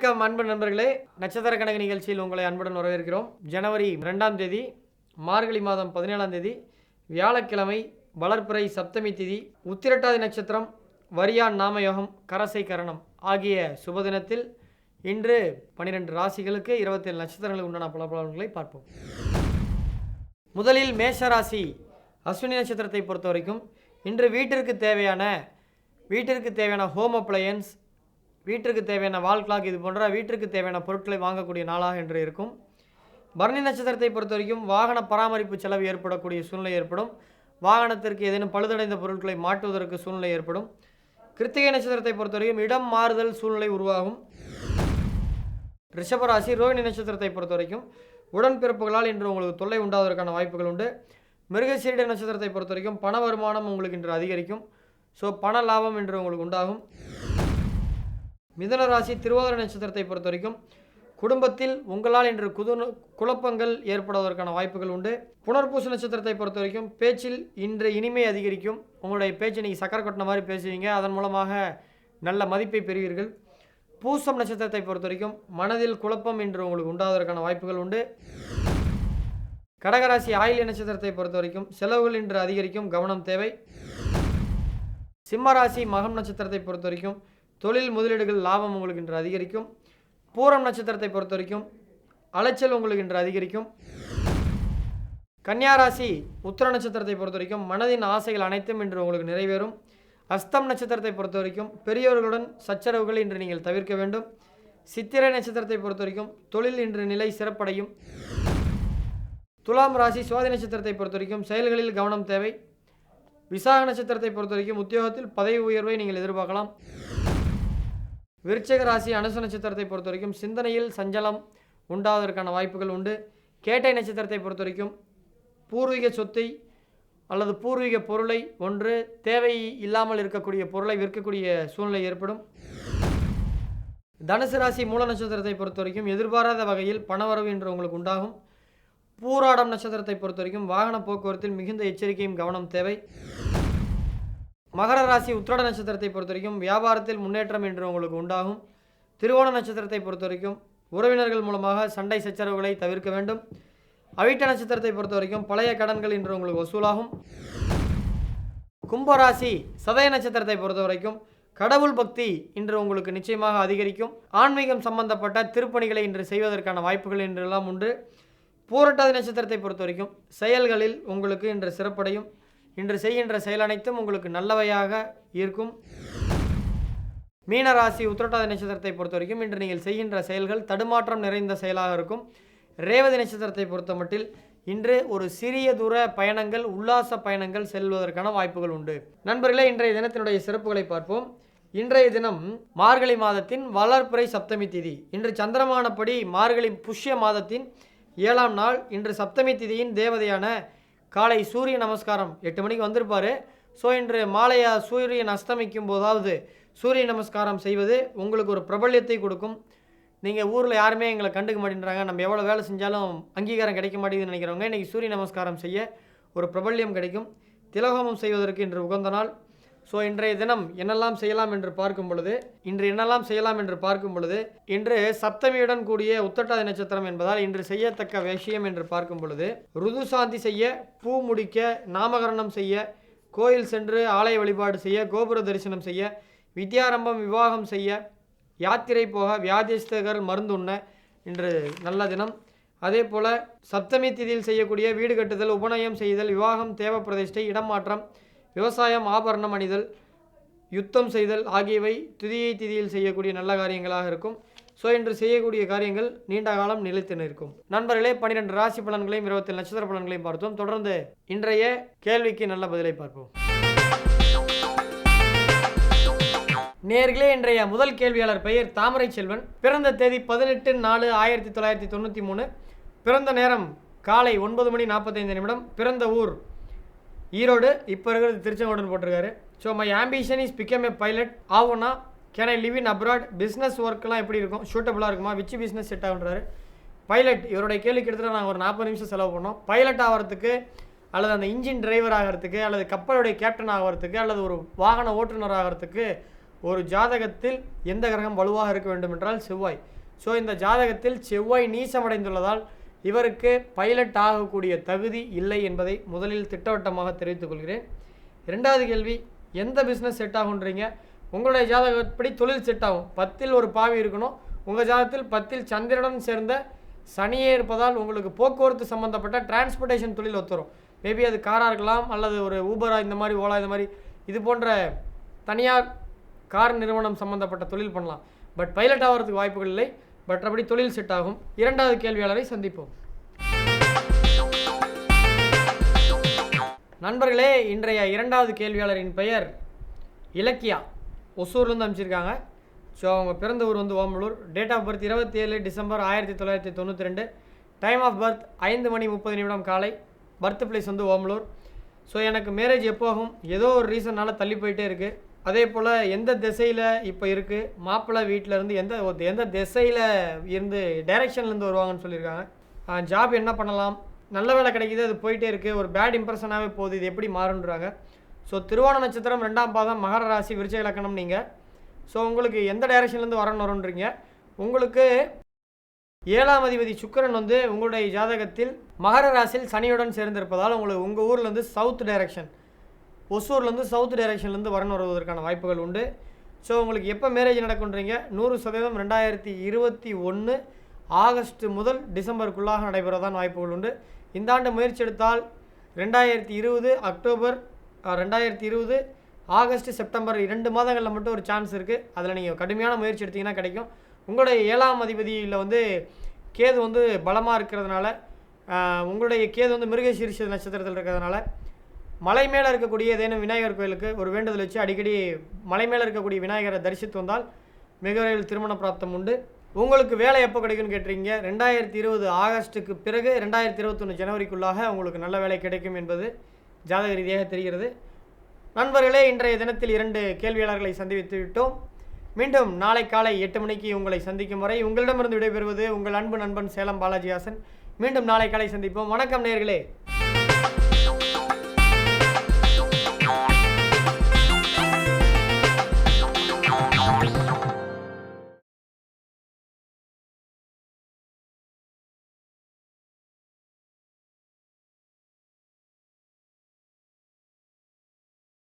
வணக்கம் அன்பு நண்பர்களே, நட்சத்திர கணக்கு நிகழ்ச்சியில் உங்களை அன்புடன் வரவேற்கிறோம். ஜனவரி 2ஆம் தேதி மார்கழி மாதம் 17ஆம் தேதி வியாழக்கிழமை, வளர்பிறை சப்தமி திதி, உத்திரட்டாதி நட்சத்திரம், வரியான் நாமயோகம், கரசை கரணம் ஆகிய சுபதினத்தில் இன்று 12 ராசிகளுக்கு 27 நட்சத்திரங்களுக்கு உண்டான பலன்களை பார்ப்போம். முதலில் மேஷராசி அஸ்வினி நட்சத்திரத்தை பொறுத்த வரைக்கும் இன்று வீட்டிற்கு தேவையான ஹோம் அப்ளையன்ஸ், வீட்டிற்கு தேவையான வால் கிளாக், இது போன்ற வீட்டிற்கு தேவையான பொருட்களை வாங்கக்கூடிய நாளாக இன்று இருக்கும். பரணி நட்சத்திரத்தை பொறுத்த வரைக்கும் வாகன பராமரிப்பு செலவு ஏற்படக்கூடிய சூழ்நிலை ஏற்படும். வாகனத்திற்கு ஏதேனும் பழுதடைந்த பொருட்களை மாட்டுவதற்கு சூழ்நிலை ஏற்படும். கிருத்திகை நட்சத்திரத்தை பொறுத்த வரைக்கும் இடம் மாறுதல் சூழ்நிலை உருவாகும். ரிஷபராசி ரோஹிணி நட்சத்திரத்தை பொறுத்த வரைக்கும் உடன்பிறப்புகளால் இன்று உங்களுக்கு தொல்லை உண்டாவதற்கான வாய்ப்புகள் உண்டு. மிருகசீரிட நட்சத்திரத்தை பொறுத்த வரைக்கும் பண வருமானம் உங்களுக்கு இன்று அதிகரிக்கும். ஸோ பண லாபம் இன்று உங்களுக்கு உண்டாகும். மிதுன ராசி திருவாதிரை நட்சத்திரத்தை பொறுத்த வரைக்கும் குடும்பத்தில் உங்களால் இன்று குழப்பங்கள் ஏற்படுவதற்கான வாய்ப்புகள் உண்டு. புனர்பூச நட்சத்திரத்தை பொறுத்த வரைக்கும் பேச்சில் இன்று இனிமை அதிகரிக்கும். உங்களுடைய பேச்சு நீங்கள் சக்கரை கொட்டின மாதிரி பேசுவீங்க, அதன் மூலமாக நல்ல மதிப்பை பெறுவீர்கள். பூசம் நட்சத்திரத்தை பொறுத்த வரைக்கும் மனதில் குழப்பம் இன்று உங்களுக்கு உண்டாவதற்கான வாய்ப்புகள் உண்டு. கடகராசி ஆயில்ய நட்சத்திரத்தை பொறுத்த வரைக்கும் செலவுகள் இன்று அதிகரிக்கும், கவனம் தேவை. சிம்மராசி மகம் நட்சத்திரத்தை பொறுத்த வரைக்கும் தொழில் முதலீடுகள் லாபம் உங்களுக்கு இன்று அதிகரிக்கும். பூரம் நட்சத்திரத்தை பொறுத்த வரைக்கும் அலைச்சல் உங்களுக்கு இன்று அதிகரிக்கும். கன்னியாராசி உத்திர நட்சத்திரத்தை பொறுத்த வரைக்கும் மனதின் ஆசைகள் அனைத்தும் இன்று உங்களுக்கு நிறைவேறும். அஸ்தம் நட்சத்திரத்தை பொறுத்த வரைக்கும் பெரியோர்களுடன் சச்சரவுகள் இன்று நீங்கள் தவிர்க்க வேண்டும். சித்திரை நட்சத்திரத்தை பொறுத்த வரைக்கும் தொழில் இன்று நிலை சிறப்படையும். துலாம் ராசி சுவாதி நட்சத்திரத்தை பொறுத்த வரைக்கும் செயல்களில் கவனம் தேவை. விசாக நட்சத்திரத்தை பொறுத்த வரைக்கும் உத்தியோகத்தில் பதவி உயர்வை நீங்கள் எதிர்பார்க்கலாம். விருச்சிக ராசி அனுச நட்சத்திரத்தை பொறுத்த வரைக்கும் சிந்தனையில் சஞ்சலம் உண்டாவதற்கான வாய்ப்புகள் உண்டு. கேட்டை நட்சத்திரத்தை பொறுத்த வரைக்கும் பூர்வீக சொத்தை அல்லது பூர்வீக பொருளை, ஒன்று தேவை இல்லாமல் இருக்கக்கூடிய பொருளை விற்கக்கூடிய சூழ்நிலை ஏற்படும். தனுசு ராசி மூல நட்சத்திரத்தை பொறுத்த வரைக்கும் எதிர்பாராத வகையில் பணவரவு என்று உங்களுக்கு உண்டாகும். பூராடம் நட்சத்திரத்தை பொறுத்த வரைக்கும் வாகன போக்குவரத்தில் மிகுந்த எச்சரிக்கையும் கவனம் தேவை. மகர ராசி உத்திராட நட்சத்திரத்தை பொறுத்த வரைக்கும் வியாபாரத்தில் முன்னேற்றம் என்று உங்களுக்கு உண்டாகும். திருவோண நட்சத்திரத்தை பொறுத்த வரைக்கும் உறவினர்கள் மூலமாக சண்டை சச்சரவுகளை தவிர்க்க வேண்டும். அவிட்ட நட்சத்திரத்தை பொறுத்த வரைக்கும் பழைய கடன்கள் இன்று உங்களுக்கு வசூலாகும். கும்பராசி சதய நட்சத்திரத்தை பொறுத்த வரைக்கும் கடவுள் பக்தி இன்று உங்களுக்கு நிச்சயமாக அதிகரிக்கும். ஆன்மீகம் சம்பந்தப்பட்ட திருப்பணிகளை இன்று செய்வதற்கான வாய்ப்புகள் இன்றெல்லாம் உண்டு. பூரட்டாதி நட்சத்திரத்தை பொறுத்த வரைக்கும் செயல்களில் உங்களுக்கு இன்று சிறப்படையும். இன்று செய்கின்ற செயல் அனைத்தும் உங்களுக்கு நல்லவையாக இருக்கும். மீனராசி உத்திரட்டாதி நட்சத்திரத்தை பொறுத்த வரைக்கும் இன்று நீங்கள் செய்கின்ற செயல்கள் தடுமாற்றம் நிறைந்த செயலாக இருக்கும். ரேவதி நட்சத்திரத்தை பொறுத்த மட்டில் இன்று ஒரு சிறிய தூர பயணங்கள், உல்லாச பயணங்கள் செல்வதற்கான வாய்ப்புகள் உண்டு. நண்பர்களே, இன்றைய தினத்தினுடைய சிறப்புகளை பார்ப்போம். இன்றைய தினம் மார்கழி மாதத்தின் வளர்பிறை சப்தமி திதி. இன்று சந்திரமானப்படி மார்கழி புஷ்ய மாதத்தின் 7ஆம் நாள். இன்று சப்தமி திதியின் தேவதையான காலை சூரிய நமஸ்காரம் 8 மணிக்கு வந்திருப்பார். ஸோ இன்று மாலையா சூரியன் அஸ்தமிக்கும் போதாவது சூரிய நமஸ்காரம் செய்வது உங்களுக்கு ஒரு பிரபல்யத்தை கொடுக்கும். நீங்கள் ஊரில் யாருமே எங்களை கண்டுக்க மாட்டேன்றாங்க, நம்ம எவ்வளோ வேலை செஞ்சாலும் அங்கீகாரம் கிடைக்க மாட்டேங்குதுன்னு நினைக்கிறவங்க இன்றைக்கி சூரிய நமஸ்காரம் செய்ய ஒரு பிரபல்யம் கிடைக்கும். திலகோமம் செய்வதற்கு இன்று உகந்த நாள். ஸோ இன்றைய தினம் என்னெல்லாம் செய்யலாம் என்று பார்க்கும் பொழுது இன்று சப்தமியுடன் கூடிய உத்திரட்டாதி நட்சத்திரம் என்பதால் இன்று செய்யத்தக்க விஷயம் என்று பார்க்கும் பொழுது ருது சாந்தி செய்ய, பூ முடிக்க, நாமகரணம் செய்ய, கோயில் சென்று ஆலய வழிபாடு செய்ய, கோபுர தரிசனம் செய்ய, வித்யாரம்பம் விவாகம் செய்ய, யாத்திரை போக, வியாதிஸ்தகர் மருந்துண்ண இன்று நல்ல தினம். அதே போல் சப்தமி திதியில் செய்யக்கூடிய வீடு கட்டுதல், உபநயம் செய்தல், விவாகம், தேவ பிரதிஷ்டை, இடம் மாற்றம், விவசாயம், ஆபரணம் அணிதல், யுத்தம் செய்தல் ஆகியவை துதியை திதியில் செய்யக்கூடிய நல்ல காரியங்களாக இருக்கும். ஸோ இன்று செய்யக்கூடிய காரியங்கள் நீண்ட காலம் நிலைத்து நிற்கும். நண்பர்களே, 12 ராசி பலன்களையும் 27 நட்சத்திர பலன்களையும் பார்த்தோம். தொடர்ந்து இன்றைய கேள்விக்கு நல்ல பதிலை பார்ப்போம். நேர்களே, இன்றைய முதல் கேள்வியாளர் பெயர் தாமரை செல்வன். பிறந்த தேதி 18/4/1993. பிறந்த நேரம் காலை 9:45. பிறந்த ஊர் ஈரோடு. இப்போ இருக்கிறது திருச்செங்கோடுன்னு போட்டிருக்காரு. So my ambition is become a pilot. ஆகும்னா can I live in abroad? Business ஒர்க்கெலாம் எப்படி இருக்கும், சூட்டபுளாக இருக்குமா, விச் பிஸ்னஸ் செட் ஆகுன்றாரு. பைலட், இவருடைய கேள்வி கிட்டத்தட்ட நாங்கள் ஒரு 40 நிமிஷம் செலவு பண்ணோம். பைலட் ஆகிறதுக்கு அல்லது அந்த இன்ஜின் டிரைவர் ஆகிறதுக்கு அல்லது கப்பலுடைய கேப்டன் ஆகிறதுக்கு அல்லது ஒரு வாகன ஓட்டுநர் ஆகிறதுக்கு ஒரு ஜாதகத்தில் எந்த கிரகம் வலுவாக இருக்க வேண்டும் என்றால் செவ்வாய். ஸோ இந்த ஜாதகத்தில் செவ்வாய் நீசமடைந்துள்ளதால் இவருக்கு பைலட் ஆகக்கூடிய தகுதி இல்லை என்பதை முதலில் திட்டவட்டமாக தெரிவித்துக் கொள்கிறேன். இரண்டாவது கேள்வி, எந்த பிஸ்னஸ் செட் ஆகுன்றீங்க? உங்களுடைய ஜாதகப்படி தொழில் செட் ஆகும். 10ல் ஒரு பாவி இருக்கணும். உங்கள் ஜாதகத்தில் 10ல் சந்திரனுடன் சேர்ந்த சனியே இருப்பதால் உங்களுக்கு போக்குவரத்து சம்மந்தப்பட்ட டிரான்ஸ்போர்ட்டேஷன் தொழில் ஒத்துரும். மேபி அது காராக இருக்கலாம், அல்லது ஒரு ஊபரா இந்த மாதிரி, ஓலா இந்த மாதிரி இது போன்ற தனியார் கார் நிறுவனம் சம்மந்தப்பட்ட தொழில் பண்ணலாம். பட் பைலட் ஆகிறதுக்கு வாய்ப்புகள் இல்லை. மற்றபடி தொழில் செட் ஆகும். இரண்டாவது கேள்வியாளரை சந்திப்போம். நண்பர்களே, இன்றைய இரண்டாவது கேள்வியாளரின் பெயர் இலக்கியா. ஒசூர்லேருந்து அமைச்சிருக்காங்க. ஸோ அவங்க பிறந்த ஊர் வந்து Omalur. Date of birth 27 December 1992. Time of birth 5:30 காலை. பர்த் பிளேஸ் வந்து ஓமலூர். ஸோ எனக்கு மேரேஜ் எப்போ ஆகும்? ஏதோ ஒரு ரீசனால் தள்ளி போயிட்டே இருக்குது. அதே போல் எந்த திசையில் இப்போ இருக்குது, மாப்பிள்ளை வீட்டில் இருந்து எந்த திசையில் இருந்து டைரெக்ஷன்லேருந்து வருவாங்கன்னு சொல்லியிருக்காங்க. ஜாப் என்ன பண்ணலாம், நல்ல வேலை கிடைக்கிது, அது போயிட்டே இருக்குது, ஒரு பேட் இம்ப்ரெஷனாகவே போகுது, இது எப்படி மாறுன்றாங்க. ஸோ திருவோண நட்சத்திரம் 2ஆம் பாதம், மகர ராசி, விருச்சிக லக்னம் நீங்கள். ஸோ உங்களுக்கு எந்த டைரெக்ஷன்லேருந்து வரணுன்றீங்க. உங்களுக்கு 7ஆம் அதிபதி சுக்கிரன் வந்து உங்களுடைய ஜாதகத்தில் மகர ராசியில் சனியுடன் சேர்ந்திருப்பதால் உங்களுக்கு உங்கள் ஊர்லேருந்து சவுத் டைரெக்ஷன், ஒசூர்லேருந்து சவுத் டைரெக்ஷன்லேருந்து வருவதற்கான வாய்ப்புகள் உண்டு. ஸோ உங்களுக்கு எப்போ மேரேஜ் நடக்குன்றீங்க? 100% 2021 ஆகஸ்ட் முதல் டிசம்பருக்குள்ளாக நடைபெறதான் வாய்ப்புகள் உண்டு. இந்த ஆண்டு முயற்சி எடுத்தால் 2020 அக்டோபர், 2020 ஆகஸ்ட், செப்டம்பர் 2 மாதங்களில் மட்டும் ஒரு சான்ஸ் இருக்குது. அதில் நீங்கள் கடுமையான முயற்சி எடுத்திங்கன்னா கிடைக்கும். உங்களுடைய 7ஆம் அதிபதியில் வந்து கேது வந்து பலமாக இருக்கிறதுனால, உங்களுடைய கேது வந்து மிருகசீரிஷ நட்சத்திரத்தில் இருக்கிறதுனால மலை மேலே இருக்கக்கூடிய ஏதேனும் விநாயகர் கோயிலுக்கு ஒரு வேண்டுதல் வச்சு அடிக்கடி மலை மேலே இருக்கக்கூடிய விநாயகரை தரிசித்து வந்தால் மிக விரைவில் திருமண பிராப்தம் உண்டு. உங்களுக்கு வேலை எப்போ கிடைக்கும்னு கேட்டிருக்கீங்க. 2020 ஆகஸ்ட்டுக்கு பிறகு 2021 ஜனவரிக்குள்ளாக உங்களுக்கு நல்ல வேலை கிடைக்கும் என்பது ஜாதக ரீதியாக தெரிகிறது. நண்பர்களே, இன்றைய தினத்தில் 2 கேள்வியாளர்களை சந்தித்து விட்டோம். மீண்டும் நாளை காலை 8 மணிக்கு உங்களை சந்திக்கும் வரை உங்களிடமிருந்து விடைபெறுவது உங்கள் அன்பு நண்பன் சேலம் பாலாஜி ஹாசன். மீண்டும் நாளை காலை சந்திப்போம். வணக்கம் நேயர்களே.